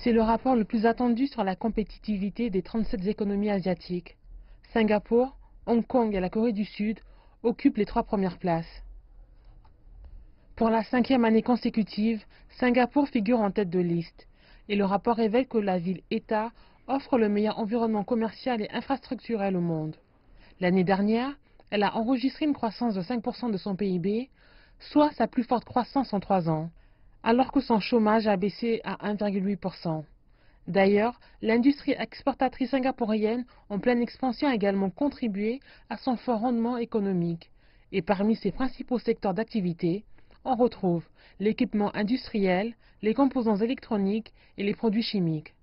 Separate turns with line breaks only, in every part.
C'est le rapport le plus attendu sur la compétitivité des 37 économies asiatiques. Singapour, Hong Kong et la Corée du Sud occupent les 3 premières places. Pour la 5e année consécutive, Singapour figure en tête de liste, et le rapport révèle que la ville-État offre le meilleur environnement commercial et infrastructurel au monde. L'année dernière, elle a enregistré une croissance de 5% de son PIB, soit sa plus forte croissance en 3 ans, alors que son chômage a baissé à 1,8%. D'ailleurs, l'industrie exportatrice singapourienne en pleine expansion a également contribué à son fort rendement économique. Et parmi ses principaux secteurs d'activité, on retrouve l'équipement industriel, les composants électroniques et les produits chimiques.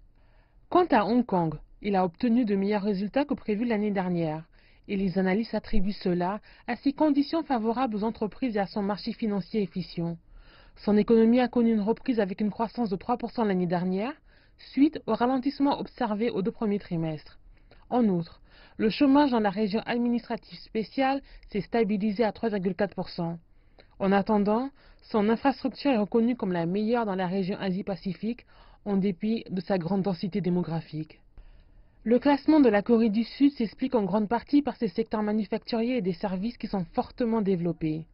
Quant à Hong Kong, il a obtenu de meilleurs résultats que prévu l'année dernière, et les analystes attribuent cela à ses conditions favorables aux entreprises et à son marché financier efficient. Son économie a connu une reprise avec une croissance de 3% l'année dernière, suite au ralentissement observé aux 2 premiers trimestres. En outre, le chômage dans la région administrative spéciale s'est stabilisé à 3,4%. En attendant, son infrastructure est reconnue comme la meilleure dans la région Asie-Pacifique, en dépit de sa grande densité démographique. Le classement de la Corée du Sud s'explique en grande partie par ses secteurs manufacturiers et des services qui sont fortement développés.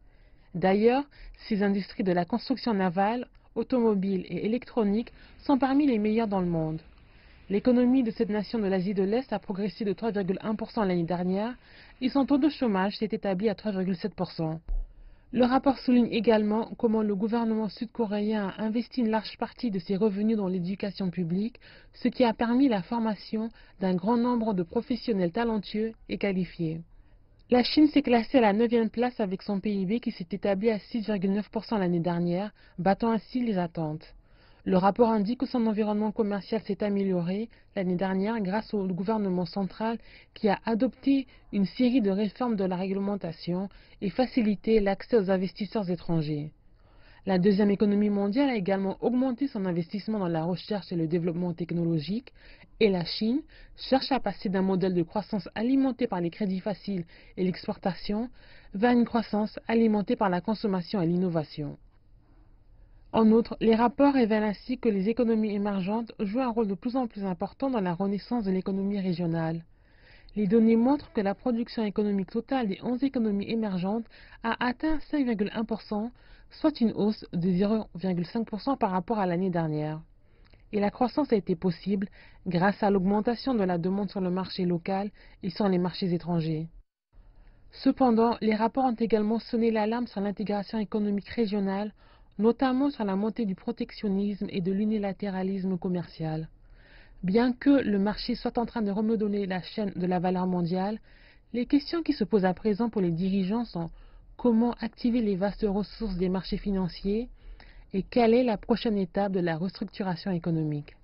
D'ailleurs, ces industries de la construction navale, automobile et électronique sont parmi les meilleures dans le monde. L'économie de cette nation de l'Asie de l'Est a progressé de 3,1% l'année dernière et son taux de chômage s'est établi à 3,7%. Le rapport souligne également comment le gouvernement sud-coréen a investi une large partie de ses revenus dans l'éducation publique, ce qui a permis la formation d'un grand nombre de professionnels talentueux et qualifiés. La Chine s'est classée à la 9e place avec son PIB qui s'est établi à 6,9% l'année dernière, battant ainsi les attentes. Le rapport indique que son environnement commercial s'est amélioré l'année dernière grâce au gouvernement central qui a adopté une série de réformes de la réglementation et facilité l'accès aux investisseurs étrangers. La 2e économie mondiale a également augmenté son investissement dans la recherche et le développement technologique, et la Chine cherche à passer d'un modèle de croissance alimenté par les crédits faciles et l'exportation vers une croissance alimentée par la consommation et l'innovation. En outre, les rapports révèlent ainsi que les économies émergentes jouent un rôle de plus en plus important dans la renaissance de l'économie régionale. Les données montrent que la production économique totale des 11 économies émergentes a atteint 5,1%, soit une hausse de 0,5% par rapport à l'année dernière. Et la croissance a été possible grâce à l'augmentation de la demande sur le marché local et sur les marchés étrangers. Cependant, les rapports ont également sonné l'alarme sur l'intégration économique régionale, notamment sur la montée du protectionnisme et de l'unilatéralisme commercial. Bien que le marché soit en train de remodeler la chaîne de la valeur mondiale, les questions qui se posent à présent pour les dirigeants sont comment activer les vastes ressources des marchés financiers et quelle est la prochaine étape de la restructuration économique.